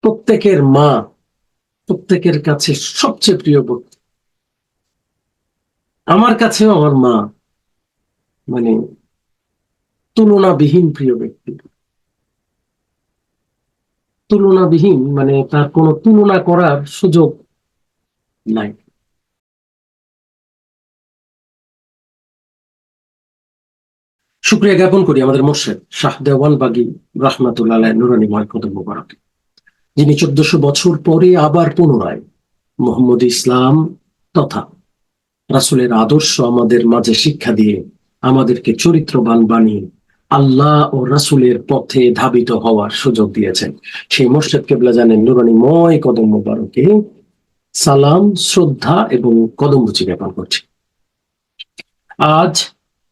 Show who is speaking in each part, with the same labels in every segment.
Speaker 1: প্রত্যেকের মা প্রত্যেকের কাছে সবচেয়ে প্রিয় ব্যক্তি। আমার কাছেও আমার মা মানে তুলনাবিহীন প্রিয় ব্যক্তি। তুলনাবিহীন মানে তার কোনো তুলনা করার সুযোগ নাই। শুকরিয়া জ্ঞাপন করি আমাদের মোর্শেদ শাহ দেওয়ান বাগী রাহমাতুল্লাহ আলাইহির নুরানী কদম মোবারকে, যিনি 1400 বছর পরে আবার পুনরায় মোহাম্মদ ইসলাম তথা রাসূলের আদর্শ আমাদের মাঝে শিক্ষা দিয়ে আমাদেরকে চরিত্রবান বানিয়ে আল্লাহ ও রাসূলের পথে ধাবিত হওয়ার সুযোগ দিয়েছেন। সেই মোর্শেদ কেবলা জানেন নুরানীময় কদম মোবারকে সালাম, শ্রদ্ধা এবং কদমবুচি জ্ঞাপন করছি। আজ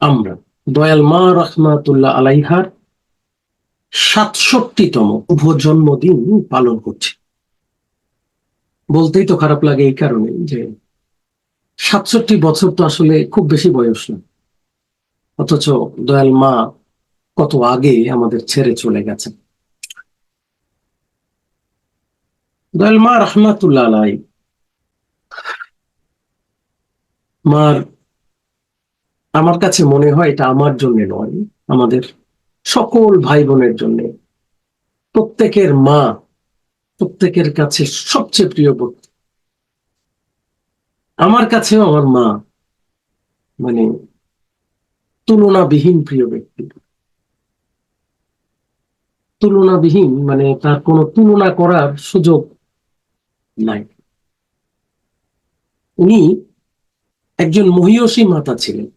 Speaker 1: আমরা দয়াল মা রাহমাতুল্লাহ আলাইহার 67তম শুভ জন্মদিন পালন করছি। বলতেই তো খারাপ লাগে এই কারণে যে 67 বছর তো আসলে খুব বেশি বয়স না, অথচ দয়াল মা কত আগে আমাদের ছেড়ে চলে গেছেন। দয়াল মা রাহমাতুল্লাহ আলাই মার, আমার কাছে মনে হয় এটা আমার জন্য নয়, আমাদের সকল ভাই বোনের জন্য। প্রত্যেকের মা প্রত্যেকের কাছে সবচেয়ে প্রিয় ব্যক্তি। আমার কাছেও আমার মা মানে তুলনাবিহীন প্রিয় ব্যক্তি। তুলনাবিহীন মানে তার কোনো তুলনা করার সুযোগ নাই। উনি একজন মহিয়সী মাতা ছিলেন।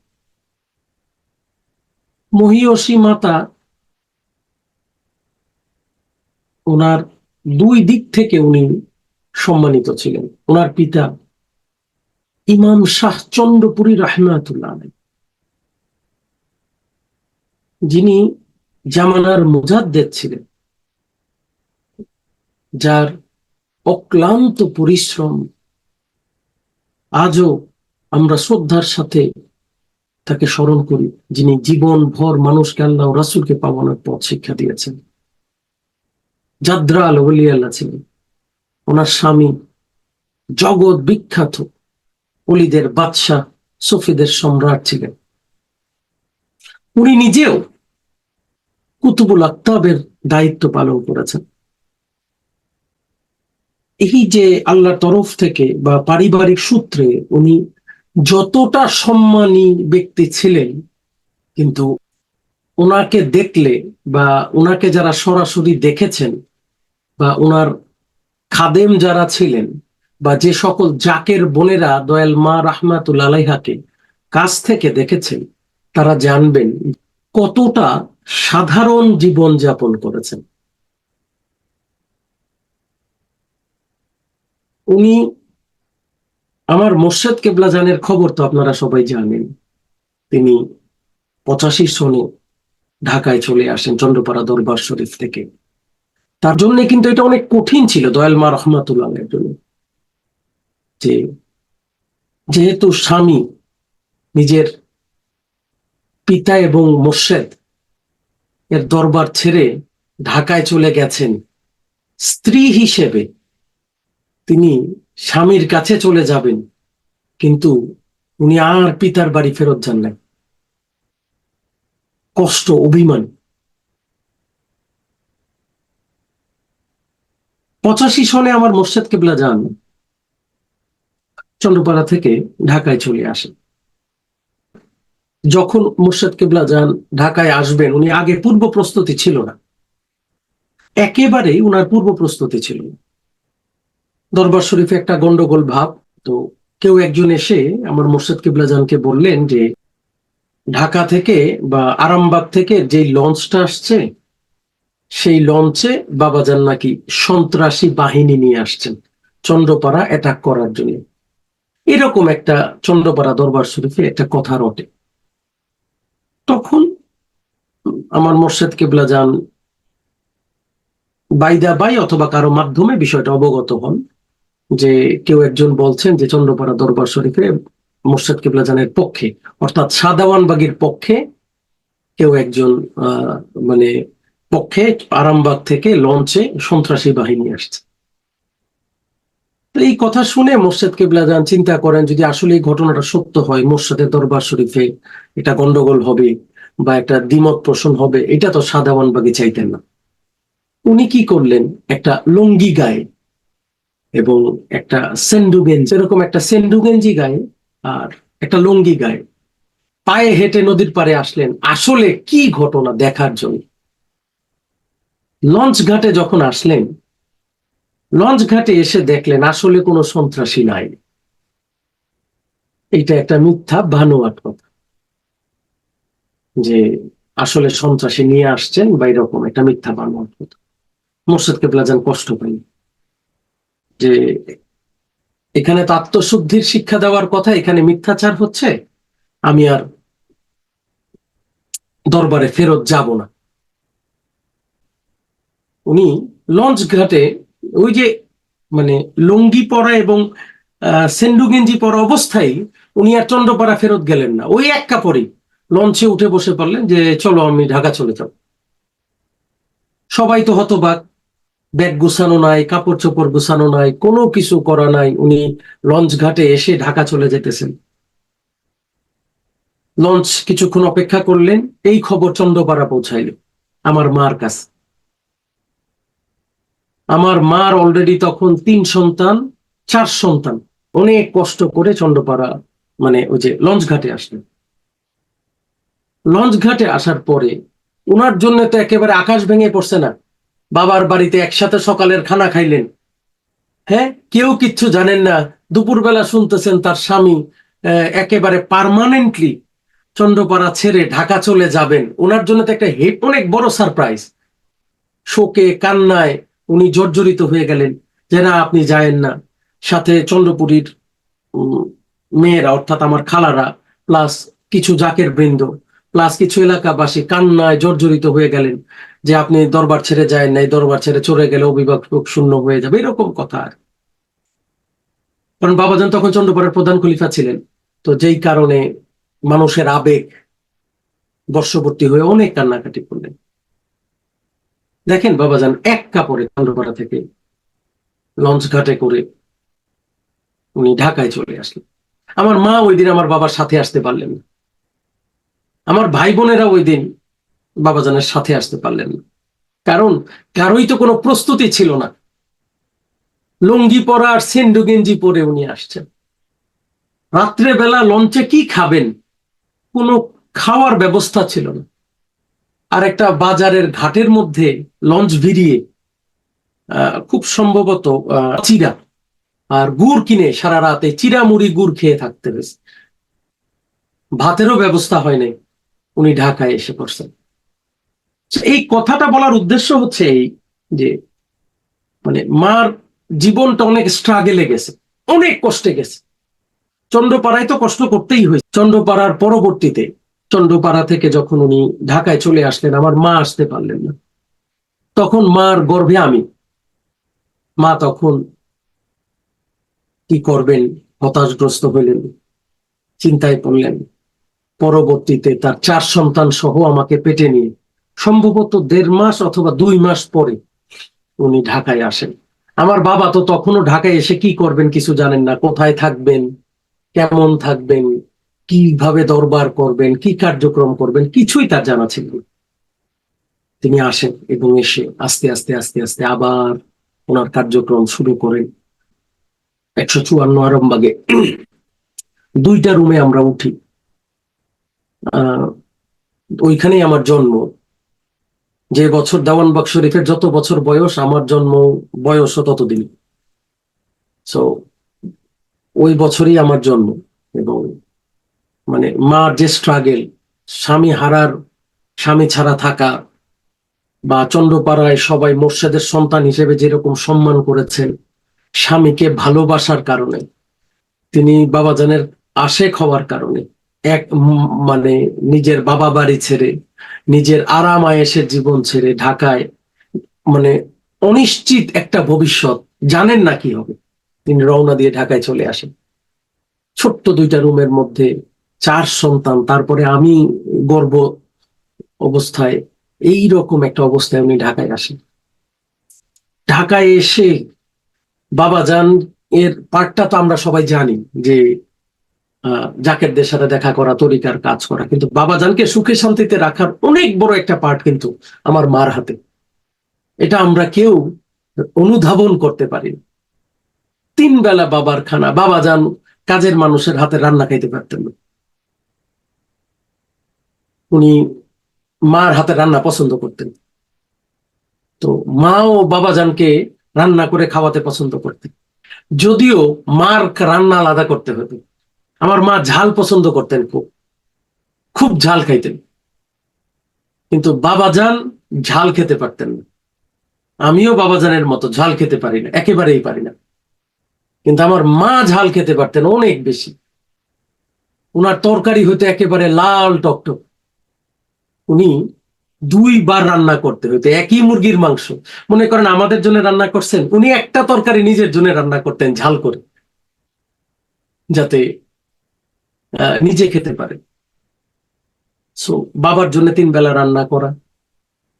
Speaker 1: মহিয়সী মাতা ওনার দুই দিক থেকে উনি সম্মানিত ছিলেন। ওনার পিতা ইমাম শাহ চন্দ্রপুরী রাহমাতুল্লাহ আলাইহি, যিনি জামানার মুজাদ্দেদ ছিলেন, যার অক্লান্ত পরিশ্রম আজও আমরা শ্রদ্ধার সাথে তাকে স্মরণ করি, যিনি জীবন ভর মানুষকে আল্লাহ ও রাসূলকে পাওয়ানোর পথ শিক্ষা দিয়েছেন। জাদ্রা আল ওলিয়াল্লাহ ছিলেন। ওনার স্বামী জগৎ বিখ্যাত ওলিদের বাদশাহ, সুফিদের সম্রাট ছিলেন। উনি নিজেও কুতুবুল আকতাবের দায়িত্ব পালন করেছেন। এই যে আল্লাহর তরফ থেকে বা পারিবারিক সূত্রে উনি যতটা সম্মানী ব্যক্তি ছিলেন, কিন্তু ওনাকে দেখলে বা ওনাকে যারা সরাসরি দেখেছেন বা ওনার খাদেম যারা ছিলেন বা যে সকল জাকের বোনেরা দয়াল মা রাহমাতুল্লাহ আলাইহাকে কাছ থেকে দেখেছেন, তারা জানবেন কতটা সাধারণ জীবন যাপন করেছেন। উনি আমার মোর্শেদ কেবলা জানের খবর তো আপনারা সবাই জানেন। তিনি 85 সনে ঢাকায় চলে আসেন চন্দ্রপাড়া দরবার শরীফ থেকে। তার জন্য কিন্তু এটা অনেক কঠিন ছিল দয়াল মা রাহমাতুল্লাহ আলাইহির জন্য, যে যেহেতু স্বামী নিজের পিতা এবং মোর্শেদ এর দরবার ছেড়ে ঢাকায় চলে গেছেন, স্ত্রী হিসেবে তিনি স্বামীর কাছে চলে যাবেন, কিন্তু উনি আর পিতার বাড়ি ফেরত যান না। কষ্ট, অভিমান। 85 সনে আমার মোর্শেদ কেবলা যান চন্দ্রপাড়া থেকে ঢাকায় চলে আসেন। যখন মোর্শেদ কেবলা যান ঢাকায় আসবেন, উনি আগে পূর্ব প্রস্তুতি ছিল না, একেবারেই উনার পূর্ব প্রস্তুতি ছিল না। দরবার শরীফে একটা গন্ডগোল ভাব। তো কেউ একজন এসে আমার মোর্শেদ কেবলা জানকে বললেন যে ঢাকা থেকে বা আরামবাগ থেকে যে লঞ্চটা আসছে, সেই লঞ্চে বাবাজান নাকি সন্ত্রাসী বাহিনী নিয়ে আসছেন চন্দ্রপাড়া অ্যাটাক করার জন্য। এরকম একটা চন্দ্রপাড়া দরবার শরীফে একটা কথা রটে। তখন আমার মোর্শেদ কেবলা জান বাইদা বাই অথবা কারো মাধ্যমে বিষয়টা অবগত হন যে কেউ একজন বলছেন যে চন্দ্রপাড়া দরবার শরীফে মোর্শেদ কেবলা জানের পক্ষে, অর্থাৎ সাদাওয়ান বাগীর পক্ষে কেউ একজন মানে পক্ষে আরামবাগ থেকে লঞ্চে সন্ত্রাসী বাহিনী আসছে। তো এই কথা শুনে মোর্শেদ কেবলাজান চিন্তা করেন, যদি আসলে এই ঘটনাটা সত্য হয়, মোর্শেদের দরবার শরীফে এটা গন্ডগোল হবে বা একটা দ্বিমত পোষণ হবে, এটা তো শাহ দেওয়ানবাগী চাইতেন না। উনি কি করলেন, একটা লুঙ্গি গায়ে এবং একটা সেন্ডু গেঞ্জি, এরকম একটা সেন্ডু গেঞ্জি গায়ে আর একটা লুঙ্গি গায়ে পায়ে হেঁটে নদীর পাড়ে আসলেন আসলে কি ঘটনা দেখার জন্য। লঞ্চ ঘাটে যখন আসলেন, লঞ্চ ঘাটে এসে দেখলেন আসলে কোনো সন্ত্রাসী নাই। এটা একটা মিথ্যা বানোয়াট কথা যে আসলে সন্ত্রাসী নিয়ে আসছেন বা এরকম একটা মিথ্যা বানোয়াট কথা। মোর্শেদ কেবলাজান কষ্ট পাই যে এখানে তো আত্মশুদ্ধির শিক্ষা দেওয়ার কথা, এখানে মিথ্যাচার হচ্ছে, আমি আর দরবারে ফেরত যাব না। উনি লঞ্চ ঘাটে ওই যে মানে লুঙ্গি পরা এবং সেন্ডু গেঞ্জি পরা অবস্থায় উনি আর চন্দ্রপাড়া ফেরত গেলেন না, ওই এক কাপড়েই লঞ্চে উঠে বসে পড়লেন যে চলো আমি ঢাকা চলে যাব। সবাই তো হতবাক, ব্যাগ গুছানো নাই, কাপড় চোপড় গুছানো নাই, কোনো কিছু করা নাই, উনি লঞ্চ ঘাটে এসে ঢাকা চলে যেতেছেন। লঞ্চ কিছুক্ষণ অপেক্ষা করলেন, এই খবর চন্দ্রপাড়া পৌঁছাইল আমার মার কাছে। আমার মার অলরেডি তখন 3 সন্তান, 4 সন্তান, অনেক কষ্ট করে চন্দ্রপাড়া মানে ওই যে লঞ্চ ঘাটে আসলেন। লঞ্চ ঘাটে আসার পরে ওনার জন্য তো একেবারে আকাশ ভেঙে পড়ছে না। বাবার বাড়িতে একসাথে সকালের খানা খাইলেন, হ্যাঁ, কেউ কিচ্ছু জানেন না। দুপুরবেলা শুনতেছেন তার স্বামী একেবারে পার্মানেন্টলি চন্দ্রপাড়া ছেড়ে ঢাকা চলে যাবেন। ওনার জন্য তো একটা অনেক বড় সারপ্রাইজ। শোকে কান্নায় উনি জর্জরিত হয়ে গেলেন যে না, আপনি যায়েন না। সাথে চন্দ্রপুরীর মেয়েরা অর্থাৎ আমার খালারা প্লাস কিছু জাকের বৃন্দ প্লাস কিছু এলাকাবাসী কান্নায় জর্জরিত হয়ে গেলেন যে আপনি দরবার ছেড়ে যায় নাই, দরবার ছেড়ে চলে গেলে অভিভাবক শূন্য হয়ে যাবে, এরকম কথা। আর কারণ বাবাজান তখন চন্দ্রপাড়ার প্রধান খলিফা ছিলেন, তো যেই কারণে মানুষের আবেগ বর্ষবর্তী হয়ে অনেক কান্নাকাটি করলেন। দেখেন বাবাজান এক কাপড়ে চন্দ্রপাড়া থেকে লঞ্চ ঘাটে করে উনি ঢাকায় চলে আসলেন। আমার মা ওই দিন আমার বাবার সাথে আসতে পারলেন না, আমার ভাই বোনেরা ওই দিন বাবাজানের সাথে আসতে পারলেন না, কারণ কারোই তো কোনো প্রস্তুতি ছিল না। লুঙ্গি পরা আর সেন্ডু গেঞ্জি পরে উনি আসছেন। রাত্রে বেলা লঞ্চে কি খাবেন, কোনো খাওয়ার ব্যবস্থা ছিল না। আর একটা বাজারের ঘাটের মধ্যে লঞ্চ ভিড়িয়ে খুব সম্ভবত চিরা আর গুড় কিনে সারা রাতে চিরা মুড়ি গুড় খেয়ে থাকতে হয়েছে। ভাতেরও ব্যবস্থা হয় নাই, উনি ঢাকায় এসে পড়ছেন। এই কথাটা বলার উদ্দেশ্য হচ্ছে এই যে মানে মার জীবনটা অনেক স্ট্রাগেলে গেছে, অনেক কষ্টে গেছে। চন্দ্রপাড়ায় তো কষ্ট করতেই হয়েছে। চন্দ্রপাড়ার পরবর্তীতে চন্দ্রপাড়া থেকে যখন উনি ঢাকায় চলে আসলেন, আমার মা আসতে পারলেন না। তখন মার গর্ভে আমি। মা তখন কি করবেন হতাশগ্রস্ত হইলেন, চিন্তায় পড়লেন। পরবর্তীতে তার 4 সন্তান সহ আমাকে পেটে নিয়ে সম্ভবত 1.5 মাস অথবা 2 মাস পরে উনি ঢাকায় আসেন। আমার বাবা তো তখনও ঢাকায় এসে কি করবেন কিছু জানেন না, কোথায় থাকবেন, কেমন থাকবেন, কিভাবে দরবার করবেন, কি কার্যক্রম করবেন, কিছুই তার জানা ছিল না। তিনি আসেন এবং এসে আস্তে আস্তে আস্তে আস্তে আবার ওনার কার্যক্রম শুরু করেন। 154 আরামবাগে 2টা রুমে আমরা উঠি। ওইখানেই আমার জন্ম। যে বছর দেওয়ানবাগ শরীফের যত বছর বয়স, আমার জন্ম বয়সও ততদিন। সো ওই বছরই আমার জন্ম। এবং মানে মার যে স্ট্রাগেল, স্বামী হারার, স্বামী ছাড়া থাকা, বা চন্দ্রপাড়ায় সবাই মোর্শেদের সন্তান হিসেবে যেরকম সম্মান করেছেন, স্বামীকে ভালোবাসার কারণে, তিনি বাবাজানের আশেক হওয়ার কারণে এক মানে নিজের বাবা বাড়ি ছেড়ে, নিজের আরাম আয়েশের জীবন ছেড়ে ঢাকায়, মানে অনিশ্চিত একটা ভবিষ্যৎ, জানেন না কি হবে, তিনি রওনা দিয়ে ঢাকায় চলে আসেন। ছোট্ট 2টা রুমের মধ্যে 4 সন্তান, তারপরে আমি গর্ভ অবস্থায় এই রকম একটা অবস্থায় উনি ঢাকায় আসেন। ঢাকায় এসে বাবাজান এর পার্টটা তো আমরা সবাই জানি, যে জাকেরদের সাথে দেখা করা, তরিকার কাজ করা, কিন্তু বাবাজানকে সুখে শান্তিতে রাখার অনেক বড় একটা পার্ট কিন্তু আমার মার হাতে। এটা আমরা কেউ অনুধাবন করতে পারি না। 3 বেলা বাবার খানা, বাবাজান কাজের মানুষের হাতে রান্না খাইতে পারতেন না। উনি মার হাতে রান্না পছন্দ করতেন, তো মাও বাবাজানকে রান্না করে খাওয়াতে পছন্দ করতেন। যদিও মার রান্না আলাদা করতে হতো। আমার মা ঝাল পছন্দ করতেন, খুব খুব ঝাল খাইতেন, কিন্তু বাবাজান ঝাল খেতে পারতেন না। আমিও বাবাজানের মতো ঝাল খেতে পারি না, একেবারেই পারি না, কিন্তু আমার মা ঝাল খেতে পারতেন অনেক বেশি। উনার তরকারি হইতো একেবারে লাল টকটক। উনি 2 বার রান্না করতে হইতো একই মুরগির মাংস। মনে করেন আমাদের জন্য রান্না করছেন, উনি একটা তরকারি নিজের জন্য রান্না করতেন ঝাল করে, যাতে নিজে খেতে পারে। সো বাবার জন্য 3 বেলা রান্না করা,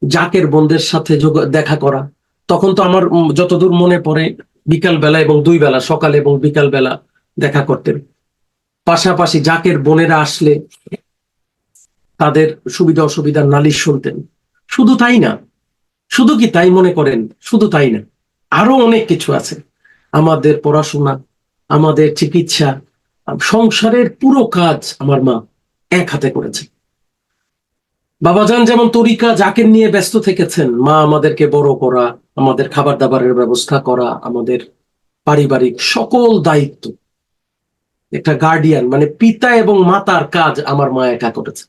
Speaker 1: জাকের বোনদের সাথে দেখা করা। তখন তো আমার যতদূর মনে পড়ে বিকাল বেলা এবং 2 বেলা, সকালে এবং বিকাল বেলা দেখা করতেন। পাশাপাশি জাকের বোনেরা আসলে তাদের সুবিধা অসুবিধার নালিশ শুনতেন। শুধু তাই না, শুধু কি তাই মনে করেন? শুধু তাই না, আরো অনেক কিছু আছে। আমাদের পড়াশোনা, আমাদের চিকিৎসা, সংসারের পুরো কাজ আমার মা এক হাতে করেছে। বাবাজান যেমন তরিকা জাকের নিয়ে ব্যস্ত থেকেছেন, মা আমাদেরকে বড় করা, আমাদের খাবার দাবারের ব্যবস্থা করা, আমাদের পারিবারিক সকল দায়িত্ব, একটা গার্ডিয়ান মানে পিতা এবং মাতার কাজ আমার মা একা করেছে।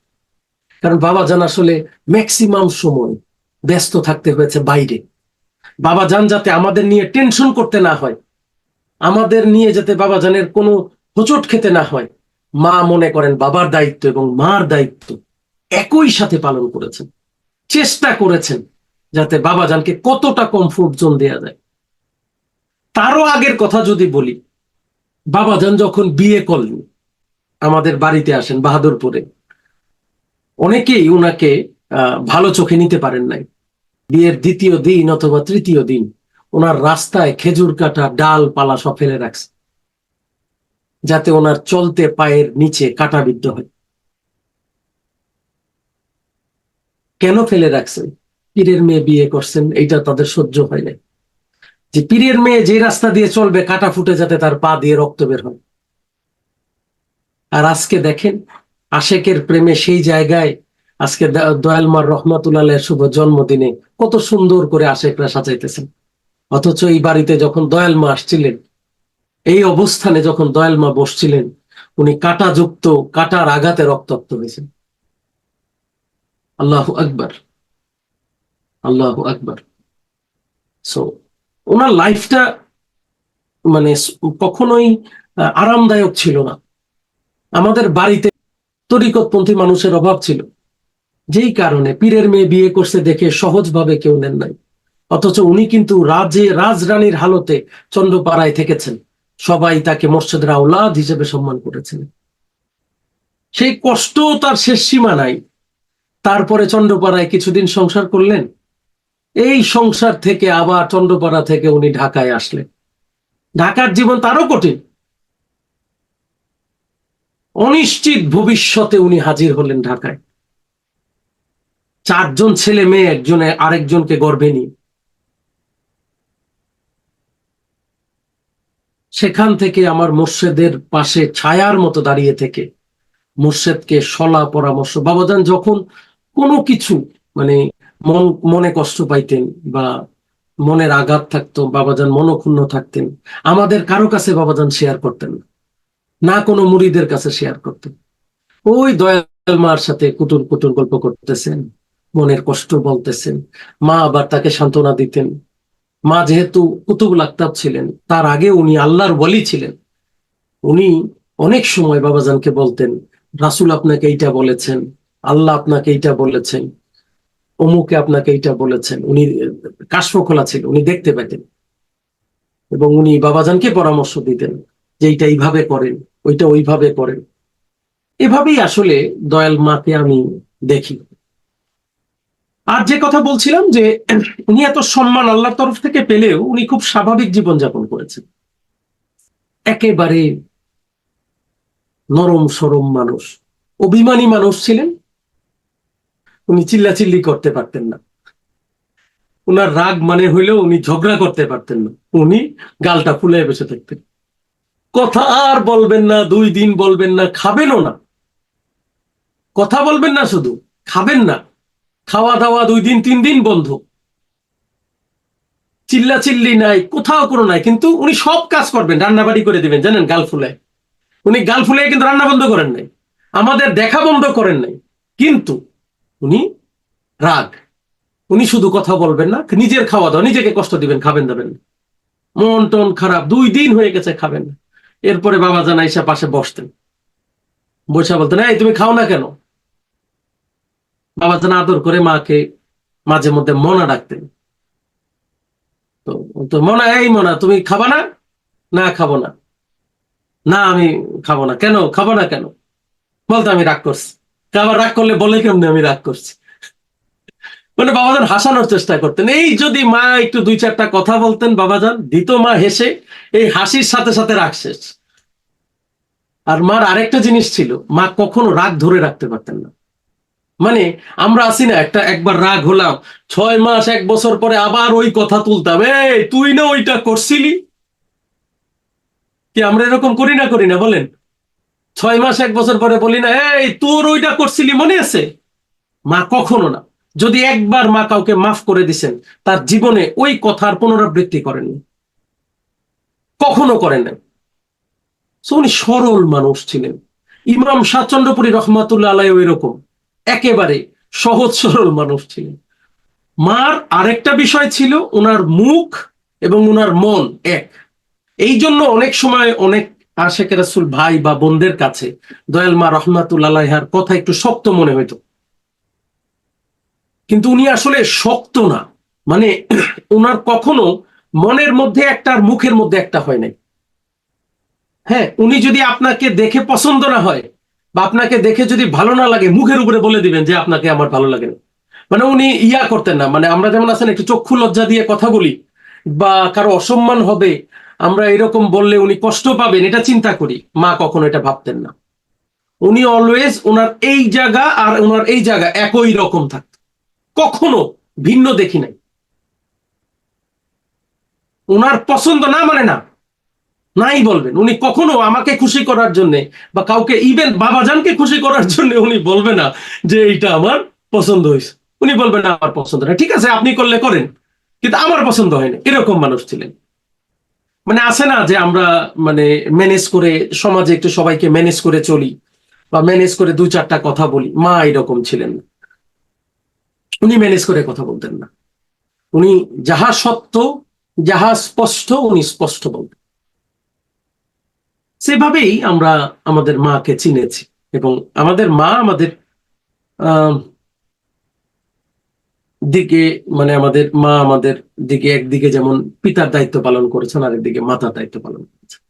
Speaker 1: কারণ বাবাজান আসলে ম্যাক্সিমাম সময় ব্যস্ত থাকতে হয়েছে বাইরে। বাবাজান যাতে আমাদের নিয়ে টেনশন করতে না হয়, আমাদের নিয়ে যাতে বাবাজানের কোনো হোঁচট খেতে না হয়, মা মনে করেন বাবার দায়িত্ব এবং মার দায়িত্ব একই সাথে পালন করেছেন। চেষ্টা করেছেন যাতে বাবাজানকে কতটা কমফোর্ট জোন দেয়া যায়। তারও আগের কথা যদি বলি, বাবাজান যখন বিয়ে করলেন, আমাদের বাড়িতে আসেন বাহাদুরপুরে, অনেকেই উনাকে ভালো চোখে নিতে পারেন নাই। বিয়ের 2য় দিন অথবা 3য় দিন ওনার রাস্তায় খেজুর কাটা, ডাল পালা সব ফেলে রাখছে, যাতে ওনার চলতে পায়ের নিচে কাটা বিদ্ধ হয়। কেন ফেলে রাখছেন? পীরের মেয়ে বিয়ে করছেন, এইটা তাদের সহ্য হয় না, যে পীরের মেয়ে যে রাস্তা দিয়ে চলবে কাটা ফুটে যাতে তার পা দিয়ে রক্ত বের হয়। আর আজকে দেখেন, আশেকের প্রেমে সেই জায়গায় আজকে দয়াল মার রহমাতুল্লাহ শুভ জন্মদিনে কত সুন্দর করে আশেকরা সাজাইতেছেন। অথচ এই বাড়িতে যখন দয়াল মা আসছিলেন, এই অবস্থানে যখন দয়াল মা বসছিলেন, উনি কাটাযুক্ত, কাটার আঘাতে রক্তাক্ত হয়েছেন। আল্লাহু আকবার, আল্লাহু আকবার। সো ওনার লাইফটা মানে কখনোই আরামদায়ক ছিল না। আমাদের বাড়িতে তরিকতপন্থী মানুষের অভাব ছিল, যেই কারণে পীরের মেয়ে বিয়ে করছে দেখে সহজভাবে কেউ নেন নাই। অথচ উনি কিন্তু রাজরানীর হালতে চন্দ্রপাড়ায় থেকেছেন, সবাই তাকে মোর্শেদের আওলাদ হিসেবে সম্মান করেছেন। সেই কষ্ট তার শেষ সীমা নাই। তারপরে চন্দ্রপাড়ায় কিছুদিন সংসার করলেন, এই সংসার থেকে আবার চন্দ্রপাড়া থেকে উনি ঢাকায় আসলেন। ঢাকার জীবন তারও কঠিন, অনিশ্চিত ভবিষ্যতে উনি হাজির হলেন ঢাকায়, 4 জন ছেলে মেয়ে, একজনে আরেকজনকে গর্ভে নিয়ে। সেখান থেকে আমার মোর্শেদের পাশে ছায়ার মতো দাঁড়িয়ে থেকে মোর্শেদকে সলা পরামর্শ, বাবাজান যখন কোনো কিছু মানে মনে কষ্ট পাইতেন বা মনের আঘাত থাকতো, বাবাজান মনক্ষুণ্ণ থাকতেন, আমাদের কারো কাছে বাবাজান শেয়ার করতেন না, না কোনো মুরিদের কাছে শেয়ার করতেন। ওই দয়াল মার সাথে কুটুর কুটুর গল্প করতেছেন, মনের কষ্ট বলতেছেন, মা আবার তাকে সান্ত্বনা দিতেন। মা যেহেতু কুতুবুল আকতাব ছিলেন, তার আগে উনি আল্লাহর ওয়ালি ছিলেন, উনি অনেক সময় বাবাজানকে বলতেন, রাসূল আপনাকে এইটা বলেছেন, আল্লাহ আপনাকে এইটা বলেছেন, অমুকে আপনাকে এইটা বলেছেন। উনি কাশফ খোলা ছিল, উনি দেখতে পেতেন, এবং উনি বাবাজানকে পরামর্শ দিতেন যে এইটা এইভাবে করেন, ওইটা ওইভাবে করেন। এভাবেই আসলে দয়াল মাকে আমি দেখি। আর যে কথা বলছিলাম যে উনি এত সম্মান আল্লাহর তরফ থেকে পেলেও উনি খুব স্বাভাবিক জীবনযাপন করেছেন, একেবারে নরম সরম মানুষ, অভিমানী মানুষ ছিলেন। উনি চিল্লাচিল্লি করতে পারতেন না, উনার রাগ মানে হইলেও উনি ঝগড়া করতে পারতেন না, উনি গালটা ফুলে বসে থাকতেন, কথা আর বলবেন না, 2 দিন বলবেন না, খাবেনও না। কথা বলবেন না, শুধু খাবেন না, খাওয়া দাওয়া 2 দিন 3 দিন বন্ধ, চিল্লা চিল্লি নাই, কোথাও কোনো নাই, কিন্তু উনি সব কাজ করবেন, রান্না বাড়ি করে দিবেন, জানেন, গাল ফুলায়। উনি গাল ফুলিয়ে কিন্তু রান্না বন্ধ করেন নাই, আমাদের দেখা বন্ধ করেন নাই, কিন্তু উনি রাগ, উনি শুধু কথা বলবেন না, নিজের খাওয়া দাওয়া নিজেকে কষ্ট দিবেন, খাবেন দাবেন না। মন টন খারাপ, 2 দিন হয়ে গেছে খাবেন না। এরপরে বাবা জান আইসা পাশে বসতেন, বসে বলতেন, এই তুমি খাও না কেন? বাবা জান আদর করে মাকে মাঝে মধ্যে মনা ডাকতেন। তো তো মনা, এই মনা, তুমি খাবা না? না খাবো না। না আমি খাবো না। কেন খাবো না কেন? বলতো আমি রাগ করছি। আবার রাগ করলে বলে কেমনি আমি রাগ করছি? মানে বাবাজান হাসানোর চেষ্টা করতেন। এই যদি মা একটু 2-4টা কথা বলতেন, বাবাজান দিত মা হেসে, এই হাসির সাথে সাথে রাগ শেষ। আর মার আরেকটা জিনিস ছিল, মা কখনো রাগ ধরে রাখতে পারতেন না। মানে আমরা আছি না, একবার রাগ হলাম, 6 মাস 1 বছর পরে আবার ওই কথা তুলতাম, এই তুই না ওইটা করছিলি। কি আমরা এরকম করি না বলেন? 6 মাস 1 বছর পরে বলি না, এই তোর ওইটা করছিলি মনে আছে? মা কখনো না। যদি একবার মা কাউকে মাফ করে দিছেন, তার জীবনে ওই কথার পুনরাবৃত্তি করেননি, কখনো করেন নাই। উনি সরল মানুষ ছিলেন। ইমাম শাহচন্দ্রপুরী রহমাতুল্লাহ আলাইহি এরকম একেবারে সহজ সরল মানুষ ছিলেন। মার আরেকটা বিষয় ছিল, ওনার মুখ এবং ওনার মন এক। এই জন্য অনেক সময় অনেক আশেকের রাসূল ভাই বা বোনদের কাছে দয়াল মা রহমাতুল্লাহ আলাইহার কথা একটু শক্ত মনে হইতো, কিন্তু উনি আসলে শক্ত না। মানে ওনার কখনো মনের মধ্যে একটা আর মুখের মধ্যে একটা হয় নাই। হ্যাঁ, উনি যদি আপনাকে দেখে পছন্দ না হয় বা আপনাকে দেখে যদি ভালো না লাগে, মুখের উপরে বলে দিবেন যে আপনাকে আমার ভালো লাগে না। মানে উনি ইয়া করতেন না, মানে আমরা যেমন আছেন একটু চক্ষু লজ্জা দিয়ে কথা বলি, বা কারো অসম্মান হবে, আমরা এরকম বললে উনি কষ্ট পাবেন, এটা চিন্তা করি, মা কখনো এটা ভাবতেন না। উনি অলওয়েজ ওনার এই জায়গা আর ওনার এই জায়গা একই রকম থাকত, কখনো ভিন্ন দেখি নাই। ওনার পছন্দ না মানে না, নাই বলবেন। উনি কখনো আমাকে খুশি করার জন্য বা কাউকে, ইভেন বাবাজানকে খুশি করার জন্য উনি বলবে না যে এইটা আমার পছন্দ হয়েছে। উনি বলবেন না আমার পছন্দ না, ঠিক আছে আপনি করলে করেন, কিন্তু আমার পছন্দ হয়নি। এরকম মানুষ ছিলেন। মানে আছে না যে আমরা মানে ম্যানেজ করে সমাজে একটু সবাইকে ম্যানেজ করে চলি বা ম্যানেজ করে 2-4টা কথা বলি, মা এরকম ছিলেন না। উনি ম্যানেজ করে কথা বলতেন না। উনি যাহা সত্য, যাহা স্পষ্ট, উনি স্পষ্ট বলতেন। সেভাবেই আমরা আমাদের মাকে চিনেছি। এবং আমাদের মা আমাদের আহ দিকে, মানে আমাদের মা আমাদের দিকে একদিকে যেমন পিতার দায়িত্ব পালন করেছেন, আরেকদিকে মাতার দায়িত্ব পালন করেছেন।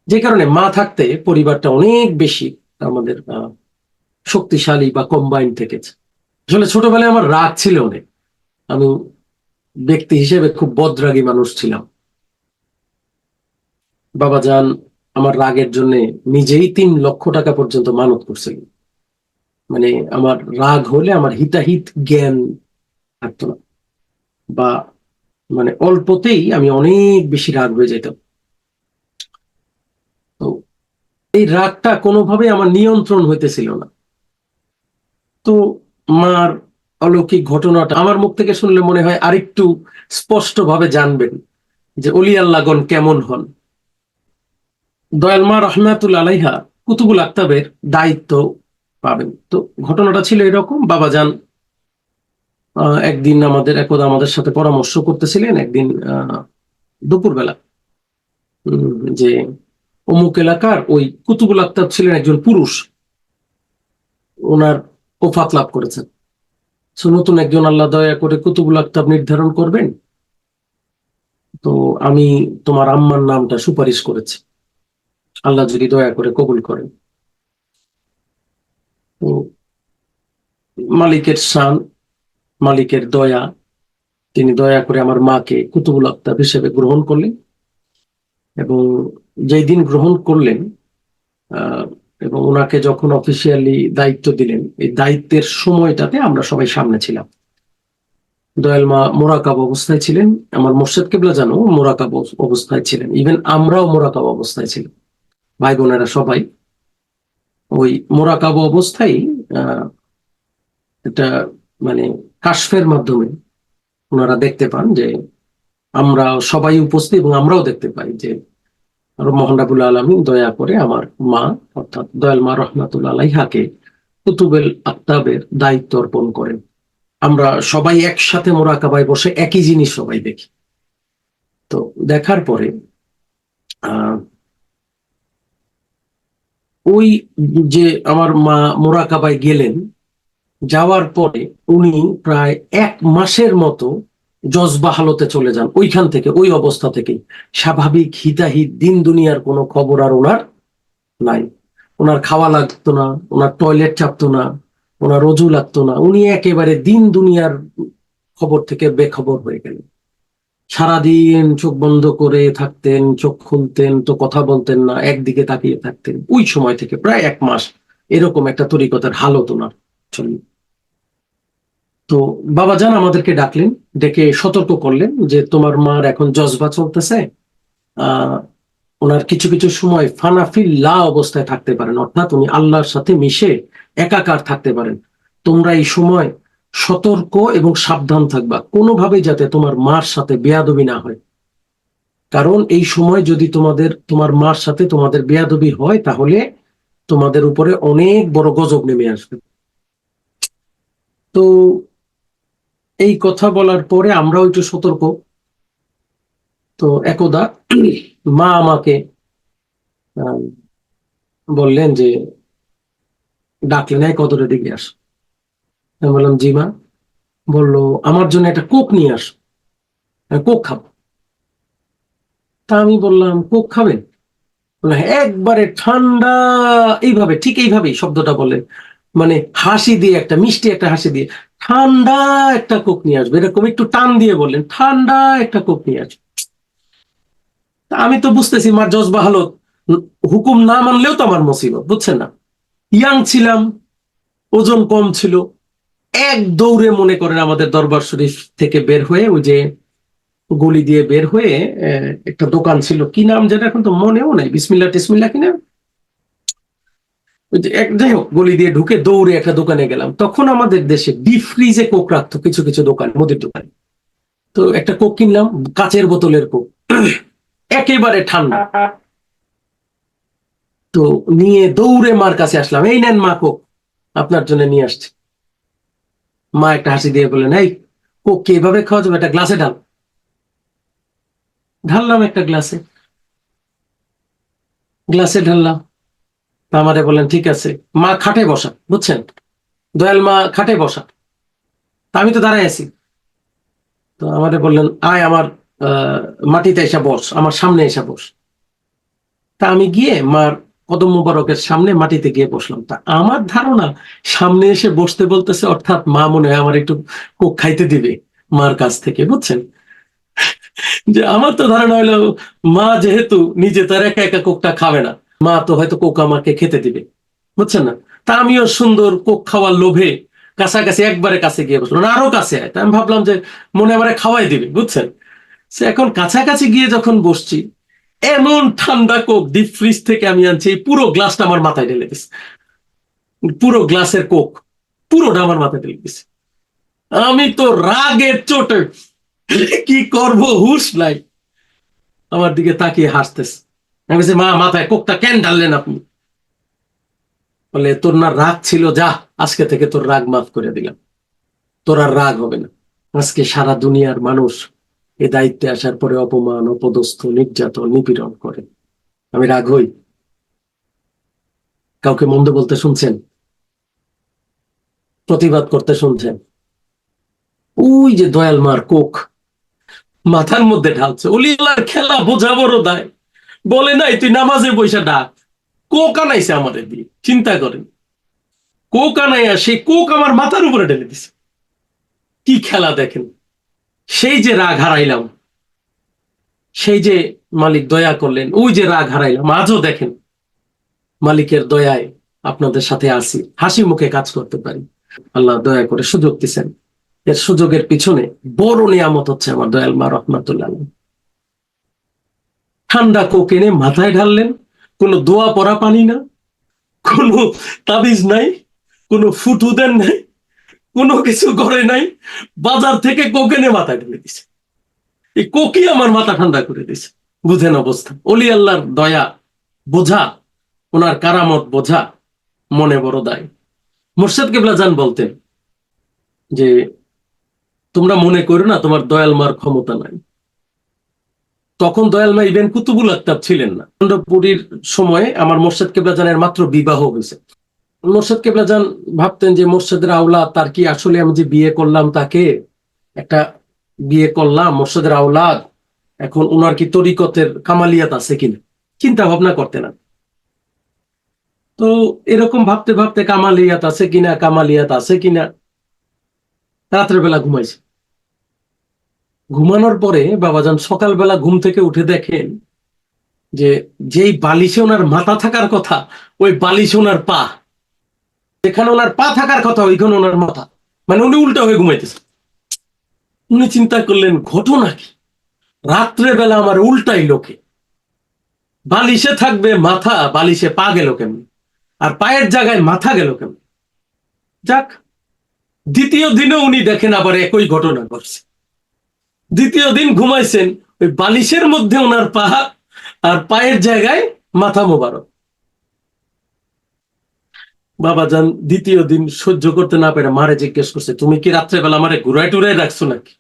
Speaker 1: যে কারণে মা থাকতে পরিবারটা অনেক বেশি আমাদের শক্তিশালী বা কম্বাইন থেকেছে। আসলে ছোটবেলায় আমার রাগ ছিল অনেক। আমি ব্যক্তি হিসেবে খুব বদরাগী মানুষ ছিলাম। বাবাজান আমার রাগের জন্য নিজেই 3 লক্ষ টাকা পর্যন্ত মানত করছিলেন। মানে আমার রাগ হলে আমার হিতাহিত জ্ঞান থাকতো না, বা মানে অল্পতেই আমি অনেক বেশি রাগ হয়ে যেতাম। তো এই রাগটা কোনোভাবে আমার নিয়ন্ত্রণ হইতেছিল না। তো মার অলৌকিক ঘটনাটা আমার মুখ থেকে শুনলে মনে হয় আরেকটু স্পষ্ট ভাবে জানবেন যে অলি আল্লাহগণ কেমন হন। দয়াল মা রহমাতুল্লাহ আলাইহা কুতুবুল আকতাবের দায়িত্ব পাবেন। তো ঘটনাটা ছিল এরকম, বাবাজান একদিন একদা আমাদের সাথে পরামর্শ করতেছিলেন একদিন দুপুরবেলা, যে অমুক এলাকার ওই কুতুবুল আকতাব ছিলেন একজন পুরুষ, ওনার ওফাত লাভ করেছেন। নতুন একজন আল্লাহ দয়া করে কুতুবুল আকতাব নির্ধারণ করবেন, তো আমি তোমার আম্মার নামটা সুপারিশ করেছি, আল্লাহ যদি দয়া করে কবুল করেন। তো মালিকের শান, মালিকের দয়া, তিনি দয়া করে আমার মাকে কুতুবুল আক্তাব হিসেবে গ্রহণ করলেন। এবং যেই দিন গ্রহণ করলেন আহ, এবং ওনাকে যখন অফিসিয়ালি দায়িত্ব দিলেন, এই দায়িত্বের সময়টাতে আমরা সবাই সামনে ছিলাম। দয়াল মা মোরাকাব অবস্থায় ছিলেন, আমার মোর্শেদ কেবলা জানো মোরাকাব অবস্থায় ছিলেন, ইভেন আমরাও মোরাকাব অবস্থায় ছিলাম, ভাই বোনেরা সবাই ওই মোরাকাব অবস্থায়। আহ এটা মানে কাশফের মাধ্যমে ওনারা দেখতে পান যে আমরা সবাই উপস্থিত, এবং আমরাও দেখতে পাই যে মহান রাব্বুল আলামিন দয়া করে আমার মা অর্থাৎ দয়াল মা রহমাতুল্লাহ আলাইহাকে কুতুবেল আক্তাবের দায়িত্ব অর্পণ করেন। আমরা সবাই একসাথে মোরাকাবায় বসে একই জিনিস সবাই দেখি। তো দেখার পরে আহ ওই যে আমার মা মোরাকাবায় গেলেন, যাওয়ার পরে উনি প্রায় 1 মাসের মতো জজবা হালতে চলে যান। ওইখান থেকে, ওই অবস্থা থেকে স্বাভাবিক হিতাহিত দিন দুনিয়ার কোনো খবর আর ওনার নাই। ওনার খাওয়া লাগতো না, ওনার টয়লেট চাপতো না, ওনার অজু লাগতো না, উনি একেবারে দিন দুনিয়ার খবর থেকে বেখবর হয়ে গেলেন। সারাদিন চোখ বন্ধ করে থাকতেন, চোখ খুলতেন তো কথা বলতেন না, একদিকে তাকিয়ে থাকতেন। ওই সময় থেকে প্রায় 1 মাস এরকম একটা তরিকতের হালত ওনার চলল। তো বাবা জান আমাদেরকে ডাকলেন, ডেকে সতর্ক করলেন যে তোমার মার এখন জজবা চলতেছে, আহ ওনার কিছু কিছু সময় ফানাফিল্লা অবস্থায় থাকতে পারেন, অর্থাৎ উনি আল্লাহর সাথে মিশে একাকার থাকতে পারেন। তোমরা এই সময় সতর্ক এবং সাবধান থাকবা, কোনোভাবে যাতে তোমার মার সাথে বেয়াদবি না হয়। কারণ এই সময় যদি তোমার মার সাথে তোমাদের বেয়াদবি হয়, তাহলে তোমাদের উপরে অনেক বড় গজব নেমে আসবে। তো এই কথা বলার পরে আমরাও একটু সতর্ক। তো একদা মা আমাকে বললেন যে ডাকলেন, এই কতটা দিকে আস। আমি বললাম জি মা। বললো আমার জন্য একটা কোক নিয়ে আস, আমি কোক খাবো। তা আমি বললাম কোক খাবেন? বললো হ্যাঁ, একবারে ঠান্ডা। এইভাবে, ঠিক এইভাবেই শব্দটা বলে, মানে হাসি দিয়ে, একটা মিষ্টি একটা হাসি দিয়ে, ঠান্ডা একটা কোক নিয়ে আসবে, এরকম একটু টান দিয়ে বললেন, ঠান্ডা একটা কোক নিয়ে আসবে। তা আমি তো বুঝতেছি মার জজবা হালত, হুকুম না মানলেও তো আমার মুসিবত, বুঝছেন না। ইয়াং ছিলাম, ওজন কম ছিল। এক দৌড়ে মনে করেন আমাদের দরবার শরীফ থেকে বের হয়ে, ওই যে গলি দিয়ে বের হয়ে একটা দোকান ছিল, কি নাম যেটা এখন তো মনেও নাই, বিসমিল্লা টিসমিল্লা কিনা, ওই যে যাই হোক, গলি দিয়ে ঢুকে দৌড়ে একটা দোকানে গেলাম। তখন আমাদের দেশে ডিপ ফ্রিজে কোক রাখতো কিছু কিছু দোকান, মুদির দোকান। তো একটা কোক কিনলাম, কাচের বোতলের কোক, একেবারে ঠান্ডা। তো নিয়ে দৌড়ে মার কাছে আসলাম, এই নেন মা কোক, আপনার জন্য নিয়ে আসছে। মা একটা হাসি দিয়ে বললেন, এই কোক কে এভাবে খাওয়া যাবে, একটা গ্লাসে ঢাল। ঢাললাম একটা গ্লাসে, গ্লাসে ঢাললাম। আমারে বললেন ঠিক আছে। মা খাটে বসা, বুঝছেন, দয়াল মা খাটে বসা। তা আমি তো দাঁড়ায় আছি। তো আমারে বললেন আয় আমার মাটিতে এসে বস, আমার সামনে এসে বস। তা আমি গিয়ে মার কদম মুবারকের সামনে মাটিতে গিয়ে বসলাম। তা আমার ধারণা সামনে এসে বসতে বলতেছে, অর্থাৎ মা মনে হয় আমার একটু কোক খাইতে দিবে মার কাছ থেকে, বুঝছেন। যে আমার তো ধারণা হলো মা যেহেতু নিজে তার একা একা কোকটা খাবে না, মা তো হয়তো কোক আমাকে খেতে দিবে, বুঝছেন না। তা আমিও সুন্দর কোক খাওয়ার লোভে কাছাকাছি, একবারে কাছে গিয়ে বসলাম, আরো কাছে আয়। তা আমি ভাবলাম যে মনে আমারে খাওয়াই দিবে, বুঝছেন। সে এখন কাছাকাছি গিয়ে যখন বসছি, এমন ঠান্ডা কোক ডিপ ফ্রিজ থেকে আমি আনছি, এই পুরো গ্লাসটা আমার মাথায় ঢেলে দিচ্ছে। পুরো গ্লাসের কোক পুরোটা আমার মাথায় ঢেলে দিচ্ছে। আমি তো রাগের চোটে কি করব হুঁশ নাই। আমার দিকে তাকিয়ে হাসতেছে। আমি বলছি মা, মাথায় কোকটা কেন ঢাললেন আপনি? বলে তোর না রাগ ছিল, যা আজকে থেকে তোর রাগ মাফ করে দিলাম, তোর আর রাগ হবে না। আজকে সারা দুনিয়ার মানুষ এ দায়িত্বে আসার পরে অপমান, অপদস্থ, নির্যাতন, নিপীড়ন করে, আমি রাগ হই? কাউকে মন্দ বলতে শুনছেন? প্রতিবাদ করতে শুনছেন? ওই যে দয়াল মার কোক মাথার মধ্যে ঢালছে, অলিয়ালার খেলা বোঝা বড় দায়। বলে নাই তুই নামাজে বৈশা ডাক, কোক আনাইছে আমাদের দিয়ে, চিন্তা করেন। কোক আনাইয়া সেই কোক আমার মাথার উপরে ঢেলে দিছে। কি খেলা দেখেন, সেই যে রাগ হারাইলাম, সেই যে মালিক দয়া করলেন, ওই যে রাগ হারাইলাম, আজও দেখেন মালিকের দয়ায় আপনাদের সাথে আছি, হাসি মুখে কাজ করতে পারি। আল্লাহ দয়া করে সুযোগ দিচ্ছেন। এর সুযোগের পিছনে বড় নিয়ামত হচ্ছে আমার দয়াল মা রহমাতুল্লাহ আলাইহি। ঠান্ডা কোক এনে মাথায় ঢাললেন, কোনো দোয়া পড়া পানি না, কোনো তাবিজ নাই, কোনো ফুটু দেন নাই, কোনো কিছু করে নাই, বাজার থেকে কোক এনে মাথায় ঢেলে দিছে। এই কোকই আমার মাথা ঠান্ডা করে দিছে। বুঝেন অবস্থা, অলি আল্লাহর দয়া বোঝা, ওনার কারামত বোঝা মনে বড় দায়। মুর্শিদ কেবলা জান বলতেন যে তোমরা মনে করো না তোমার দয়াল মার ক্ষমতা নাই। তখন দয়াল মা ইবেন কুতুবুল আকতাব ছিলেন না। পুরীর সময়ে আমার মোর্শেদ কেবলা জানের মাত্র বিবাহ হয়েছে। মোর্শেদ কেবলা জান ভাবতেন যে মোর্শেদের আওলাদ, তার কি আসলে আমি যে বিয়ে করলাম তাকে একটা বিয়ে করলাম মোর্শেদের আওলাদ, এখন ওনার কি তরিকতের কামালিয়াত আছে কিনা চিন্তা ভাবনা করতে না। তো এরকম ভাবতে ভাবতে কামালিয়াত আছে কিনা, কামালিয়াত আছে কিনা, রাত্রের বেলা ঘুমাইছে। ঘুমানোর পরে বাবাজান সকালবেলা ঘুম থেকে উঠে দেখেন যে যেই বালিশে ওনার মাথা থাকার কথা, ওই বালিশে ওনার পা, যেখানে ওনার পা থাকার কথা ওইখানে ওনার মাথা, মানে উনি উল্টা হয়ে ঘুমাইতেছে। উনি চিন্তা করলেন ঘটনা কি, রাত্রে বেলা আমার উল্টাই লোকে, বালিশে থাকবে মাথা, বালিশে পা গেল কেমন, আর পায়ের জায়গায় মাথা গেল কেমন। যাক, দ্বিতীয় দিনে উনি দেখেন আবার একই ঘটনা ঘটছে। দ্বিতীয় দিন ঘুমাইছেন, ওই বালিশের মধ্যে ওনার পা আর পায়ের জায়গায় মাথা মোবারক। বাবাজান দ্বিতীয় দিন সহ্য করতে না পেরে মারে জিজ্ঞেস করছে, তুমি কি রাত্রেবেলা আমারে ঘুরাই টুরাই রাখছো নাকি?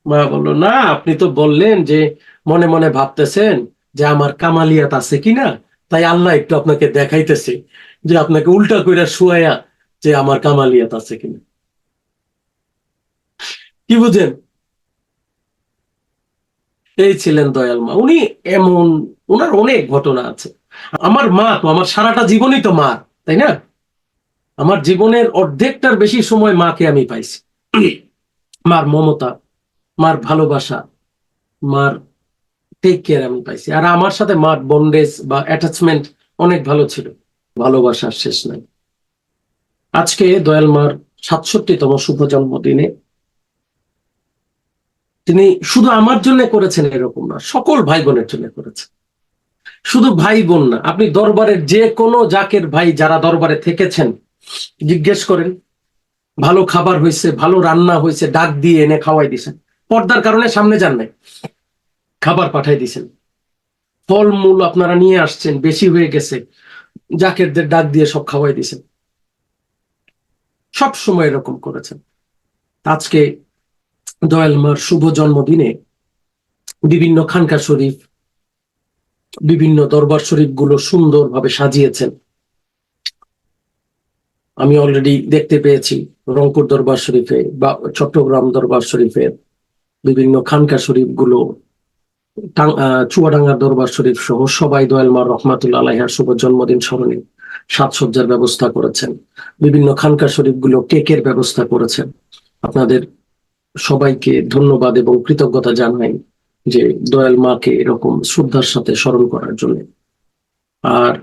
Speaker 1: মা বললো, না, আপনি তো বললেন যে মনে মনে ভাবতেছেন যে আমার কামালিয়াত আছে কিনা, তাই আল্লাহ একটু আপনাকে দেখাইতেছে যে আপনাকে উল্টা কইরা শুয়াইয়া যে আমার কামালিয়াত আছে কিনা। কি বুঝেন? এই ছিলেন দয়াল মা। উনি এমন, ওনার অনেক ঘটনা আছে। আমার মা তো আমার সারাটা জীবনই তো মা, তাই না? আমার জীবনের অর্ধেকটার বেশি সময় মাকে আমি পাইছি। মার মমতা, মার ভালোবাসা, মার টেক কেয়ার আমি পাইছি। আর আমার সাথে মার বন্ডেজ বা অ্যাটাচমেন্ট অনেক ভালো ছিল, ভালোবাসার শেষ নাই। আজকে দয়াল মার ৬৭তম শুভ জন্মদিনে তিনি শুধু আমার জন্য করেছেন এরকম না, সকল ভাই বোনের জন্য করেছেন। শুধু ভাই বোন না, আপনি দরবারের যে কোনো জাকের ভাই যারা দরবারে থেকেছেন জিজ্ঞেস করেন, ভালো খাবার হয়েছে, ভালো রান্না হয়েছে, ডাক দিয়ে এনে খাওয়াই দিছেন। পর্দার কারণে সামনে যান নাই, খাবার পাঠাই দিছেন। ফলমূল আপনারা নিয়ে আসছেন, বেশি হয়ে গেছে, জাকেরদের ডাক দিয়ে সব খাওয়াই দিছেন। সব সময় এরকম করেছেন। আজকে দয়াল মার শুভ জন্মদিনে বিভিন্ন খানকা শরীফ, বিভিন্ন দরবার শরীফ গুলো সুন্দরভাবে সাজিয়েছেন। আমি অলরেডি দেখতে পেয়েছি রংপুর দরবার শরীফে বা চট্টগ্রাম দরবার শরীফের বিভিন্ন খানকা শরীফ গুলো, চুয়াডাঙ্গা দরবার শরীফ সহ সবাই দয়াল মা রহমাতুল্লাহ আলাইহার শুভ জন্মদিন স্মরণে সাজসজ্জার ব্যবস্থা করেছেন। বিভিন্ন খানকা শরীফ গুলো কেকের ব্যবস্থা করেছেন। আপনাদের সবাইকে ধন্যবাদ এবং কৃতজ্ঞতা জানাই যে দয়াল মাকে এরকম শ্রদ্ধার সাথে স্মরণ করার জন্য। আর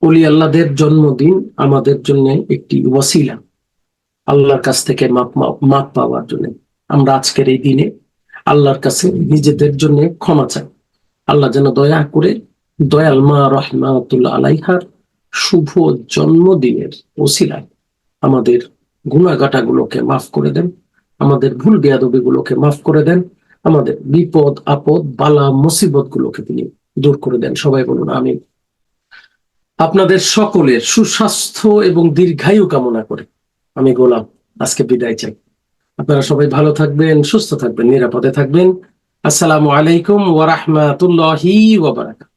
Speaker 1: অলি আল্লাহদের জন্মদিন আমাদের জন্য একটি ওয়াসিলা, আল্লাহর কাছ থেকে মাপ পাওয়ার জন্য। আমরা আজকের এই দিনে আল্লাহর কাছে নিজেদের জন্য ক্ষমা চাই। আল্লাহ যেন দয়া করে দয়াল মা রহমাতুল্লাহ আলাইহার শুভ জন্মদিনের ওসিলায় আমাদের গুনাহগাটাগুলোকে মাফ করে দেন, আমাদের ভুল বেয়াদবি গুলোকে মাফ করে দেন, আমাদের বিপদ আপদ বালা মুসিবত গুলোকে তিনি দূর করে দেন। সবাই বলুন আমিন। আপনাদের সকলের সুস্বাস্থ্য এবং দীর্ঘায়ু কামনা করে আমি গোলাম আজকে বিদায় চাই। আপনারা সবাই ভালো থাকবেন, সুস্থ থাকবেন, নিরাপদে থাকবেন। আসসালামু আলাইকুম ওয়া রাহমাতুল্লাহি ওয়া বারাকাতুহু।